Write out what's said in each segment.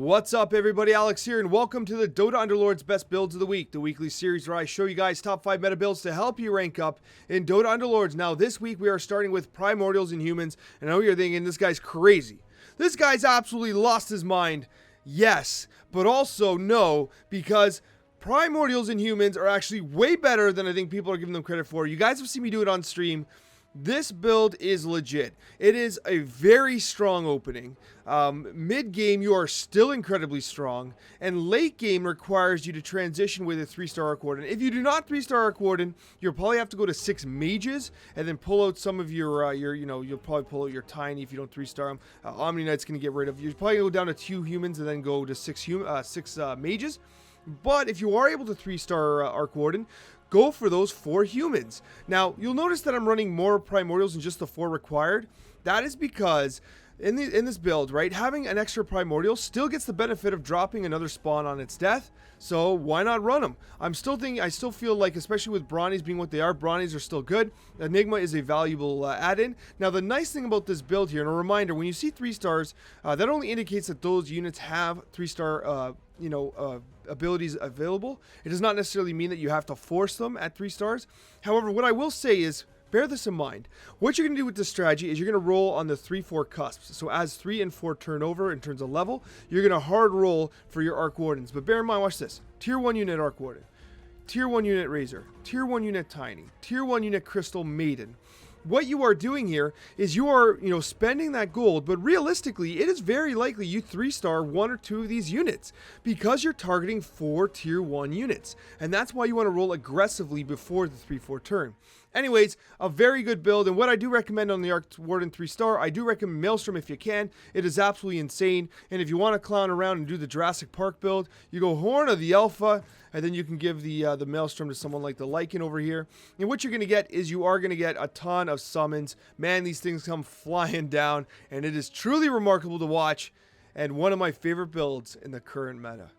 What's up everybody, Alex here, and welcome to the Dota Underlords Best Builds of the Week, the weekly series where I show you guys top 5 meta builds to help you rank up in Dota Underlords. Now this week we are starting with Primordials and Humans, and I know you're thinking this guy's crazy. This guy's absolutely lost his mind. Yes, but also no, because Primordials and Humans are actually way better than I think people are giving them credit for. You guys have seen me do it on stream. This build is legit. It is a very strong opening. Mid-game, you are still incredibly strong. And late game requires you to transition with a 3-star Arc Warden. If you do not 3-star Arc Warden, you'll probably have to go to 6 mages and then pull out some of your you'll probably pull out your Tiny if you don't 3-star them. Omni Knight's going to get rid of. You're probably going to go down to 2 humans and then go to 6 mages. But if you are able to 3-star Arc Warden, go for those 4 humans. Now, you'll notice that I'm running more Primordials than just the 4 required. That is because in this build, right, having an extra Primordial still gets the benefit of dropping another spawn on its death. So why not run them? I still feel like, especially with Bronies being what they are, Bronies are still good. Enigma is a valuable add-in. Now, the nice thing about this build here, and a reminder, when you see 3 stars, that only indicates that those units have 3-star abilities available. It does not necessarily mean that you have to force them at 3 stars. However, what I will say is, bear this in mind. What you're going to do with this strategy is you're going to roll on the 3-4 cusps. So as 3 and 4 turn over in terms of level, you're going to hard roll for your Arc Wardens. But bear in mind, watch this. Tier 1 unit Arc Warden. Tier 1 unit Razor. Tier 1 unit Tiny. Tier 1 unit Crystal Maiden. What you are doing here is you are, spending that gold, but realistically, it is very likely you 3-star 1 or 2 of these units because you're targeting 4 tier 1 units. And that's why you want to roll aggressively before the 3-4 turn. Anyways, a very good build, and what I do recommend on the Arc Warden 3-star, I do recommend Maelstrom if you can. It is absolutely insane, and if you want to clown around and do the Jurassic Park build, you go Horn of the Alpha, and then you can give the Maelstrom to someone like the Lycan over here. And what you're going to get is you are going to get a ton of summons. Man, these things come flying down, and it is truly remarkable to watch, and one of my favorite builds in the current meta.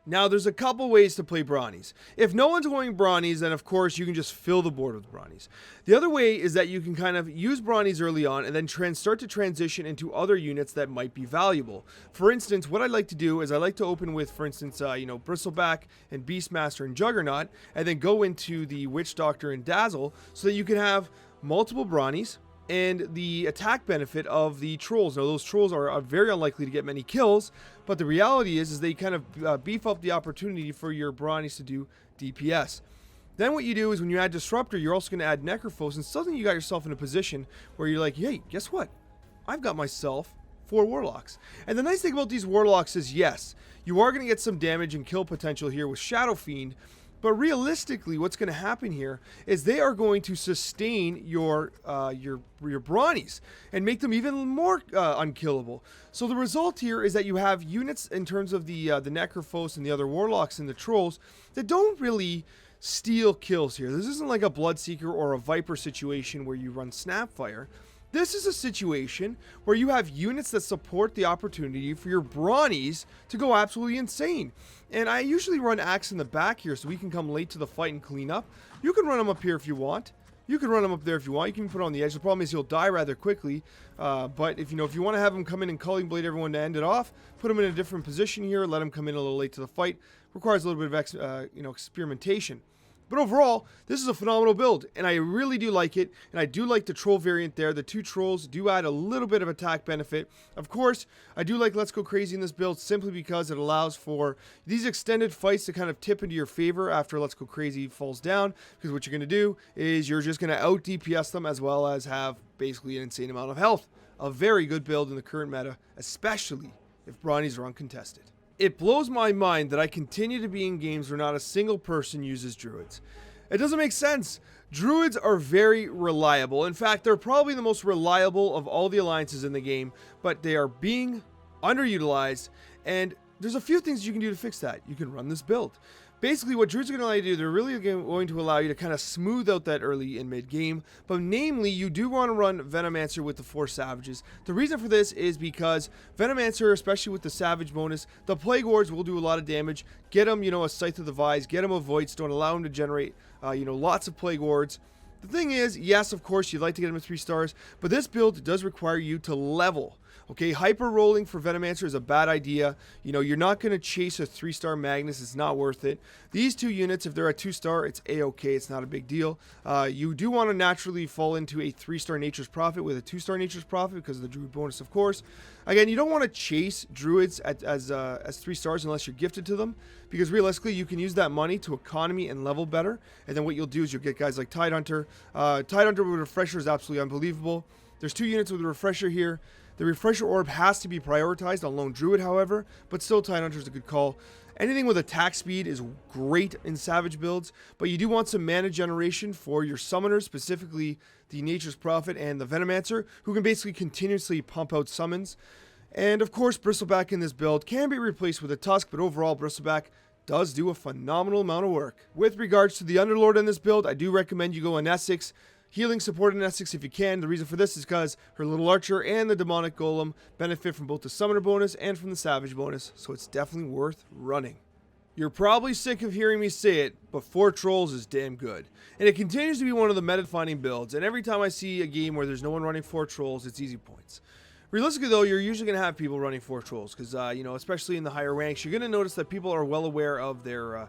Now, there's a couple ways to play Bronies. If no one's going Bronies, then of course you can just fill the board with Bronies. The other way is that you can kind of use Bronies early on and then start to transition into other units that might be valuable. For instance, what I like to do is I like to open with, for instance, Bristleback and Beastmaster and Juggernaut, and then go into the Witch Doctor and Dazzle so that you can have multiple Bronies and the attack benefit of the trolls. Now, those trolls are very unlikely to get many kills, but the reality is they kind of beef up the opportunity for your Bronies to do DPS. Then what you do is when you add Disruptor, you're also going to add Necrophos, and suddenly you got yourself in a position where you're like, hey, guess what? I've got myself 4 Warlocks. And the nice thing about these Warlocks is, yes, you are going to get some damage and kill potential here with Shadow Fiend, but realistically, what's going to happen here is they are going to sustain your Bronies and make them even more unkillable. So the result here is that you have units in terms of the Necrophos and the other Warlocks and the Trolls that don't really steal kills here. This isn't like a Bloodseeker or a Viper situation where you run Snapfire. This is a situation where you have units that support the opportunity for your Bronies to go absolutely insane. And I usually run Axe in the back here so we can come late to the fight and clean up. You can run them up here if you want. You can run them up there if you want. You can put it on the edge. The problem is you'll die rather quickly. But if you want to have them come in and Culling Blade everyone to end it off, put them in a different position here. Let them come in a little late to the fight. Requires a little bit of experimentation. But overall, this is a phenomenal build, and I really do like it, and I do like the troll variant there. The 2 trolls do add a little bit of attack benefit. Of course, I do like Let's Go Crazy in this build simply because it allows for these extended fights to kind of tip into your favor after Let's Go Crazy falls down, because what you're going to do is you're just going to out-DPS them as well as have basically an insane amount of health. A very good build in the current meta, especially if Bronies are uncontested. It blows my mind that I continue to be in games where not a single person uses Druids. It doesn't make sense. Druids are very reliable. In fact, they're probably the most reliable of all the alliances in the game, but they are being underutilized, and there's a few things you can do to fix that. You can run this build. Basically, what Druids are going to allow you to do, they're really going to allow you to kind of smooth out that early and mid game. But namely, you do want to run Venomancer with the 4 Savages. The reason for this is because Venomancer, especially with the Savage bonus, the Plague Wards will do a lot of damage. Get them, a Scythe of the Vise. Get them a Void Stone. Allow them to generate, lots of Plague Wards. The thing is, yes, of course, you'd like to get them at 3 stars, but this build does require you to level. Okay, hyper rolling for Venomancer is a bad idea. You know, you're not going to chase a 3-star Magnus. It's not worth it. These 2 units, if they're a 2-star, it's a-okay. It's not a big deal. You do want to naturally fall into a 3-star Nature's Prophet with a 2-star Nature's Prophet because of the Druid bonus, of course. Again, you don't want to chase Druids as 3 stars unless you're gifted to them, because realistically, you can use that money to economy and level better. And then what you'll do is you'll get guys like Tidehunter. Tidehunter with Refresher is absolutely unbelievable. There's 2 units with a Refresher here. The Refresher Orb has to be prioritized on Lone Druid, however, but still Tidehunter is a good call. Anything with attack speed is great in Savage builds, but you do want some mana generation for your summoners, specifically the Nature's Prophet and the Venomancer, who can basically continuously pump out summons. And of course, Bristleback in this build can be replaced with a Tusk, but overall, Bristleback does do a phenomenal amount of work. With regards to the Underlord in this build, I do recommend you go on Essex. Healing support in Essex if you can. The reason for this is because her little archer and the demonic golem benefit from both the summoner bonus and from the savage bonus, so it's definitely worth running. You're probably sick of hearing me say it, but 4 trolls is damn good. And it continues to be one of the meta-defining builds, and every time I see a game where there's no one running 4 trolls, it's easy points. Realistically though, you're usually going to have people running 4 trolls, because, you know, especially in the higher ranks, you're going to notice that people are well aware of their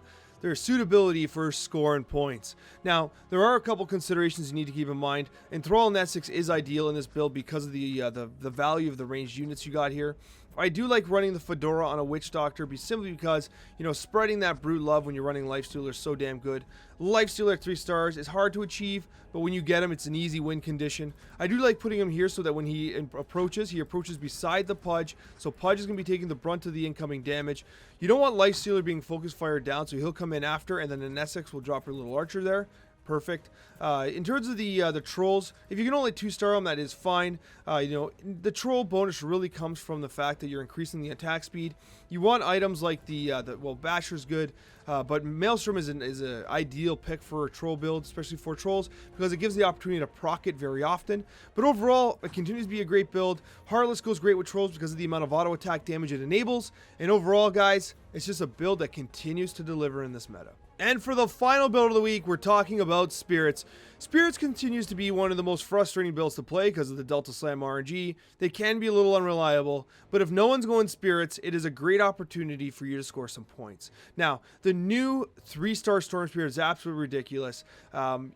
suitability for score and points. Now, there are a couple considerations you need to keep in mind. Enthrall and Essex is ideal in this build because of the value of the ranged units you got here. I do like running the Fedora on a Witch Doctor simply because, you know, spreading that Brute Love when you're running Lifestealer is so damn good. Lifestealer at 3 stars is hard to achieve, but when you get him, it's an easy win condition. I do like putting him here so that when he approaches beside the Pudge, so Pudge is going to be taking the brunt of the incoming damage. You don't want Lifestealer being focus fired down, so he'll come in after, and then an Essex will drop her little archer there. Perfect. In terms of the trolls, if you can only 2-star them, that is fine. You know, the troll bonus really comes from the fact that you're increasing the attack speed. You want items like well, Basher's good, but Maelstrom is an ideal pick for a troll build, especially for trolls, because it gives the opportunity to proc it very often. But overall, it continues to be a great build. Heartless goes great with trolls because of the amount of auto attack damage it enables. And overall, guys, it's just a build that continues to deliver in this meta. And for the final build of the week, we're talking about Spirits. Spirits continues to be one of the most frustrating builds to play because of the Delta Slam RNG. They can be a little unreliable, but if no one's going Spirits, it is a great opportunity for you to score some points. Now, the new 3-star Storm Spirit is absolutely ridiculous.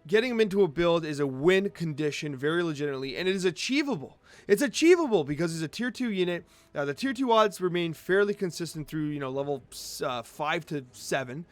Getting them into a build is a win condition, very legitimately, and it is achievable. It's achievable because it's a tier 2 unit. The tier 2 odds remain fairly consistent through, you know, level 5 to 7.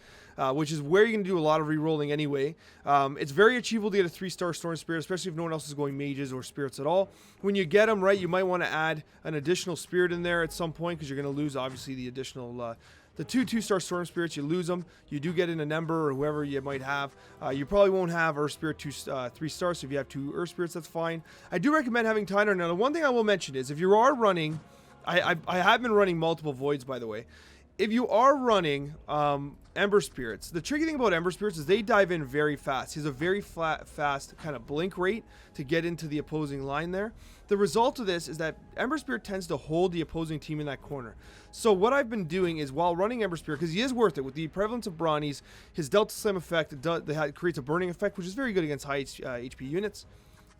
Which is where you're going to do a lot of re-rolling anyway. It's very achievable to get a 3-star Storm Spirit, especially if no one else is going mages or spirits at all. When you get them, right, you might want to add an additional spirit in there at some point because you're going to lose, obviously, the additional... the 2-star Storm Spirits, you lose them. You do get in an Ember or whoever you might have. You probably won't have Earth Spirit 3 stars, so if you have 2 Earth Spirits, that's fine. I do recommend having Tidehunter. Now, the one thing I will mention is if you are running... I have been running multiple Voids, by the way. If you are running Ember Spirits, the tricky thing about Ember Spirits is they dive in very fast. He has a very fast kind of blink rate to get into the opposing line there. The result of this is that Ember Spirit tends to hold the opposing team in that corner. So what I've been doing is while running Ember Spirit, because he is worth it, with the prevalence of Bronies, his Delta Slam effect creates a burning effect, which is very good against high HP units.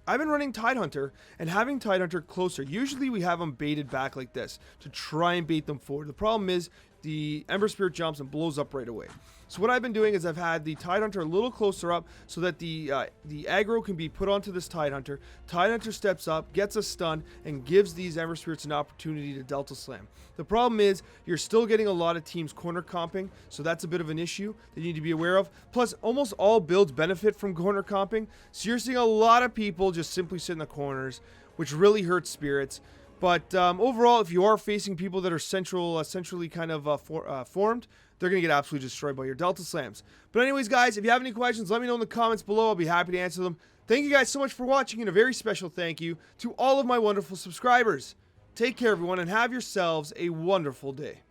I've been running Tidehunter and having Tidehunter closer. Usually we have them baited back like this to try and bait them forward. The problem is the Ember Spirit jumps and blows up right away. So what I've been doing is I've had the Tidehunter a little closer up so that the aggro can be put onto this Tidehunter. Tidehunter steps up, gets a stun, and gives these Ember Spirits an opportunity to Delta Slam. The problem is you're still getting a lot of teams corner comping, so that's a bit of an issue that you need to be aware of. Plus, almost all builds benefit from corner comping, so you're seeing a lot of people just simply sit in the corners, which really hurts Spirits. But overall, if you are facing people that are centrally kind of formed, they're going to get absolutely destroyed by your Delta Slams. But anyways, guys, if you have any questions, let me know in the comments below. I'll be happy to answer them. Thank you guys so much for watching, and a very special thank you to all of my wonderful subscribers. Take care, everyone, and have yourselves a wonderful day.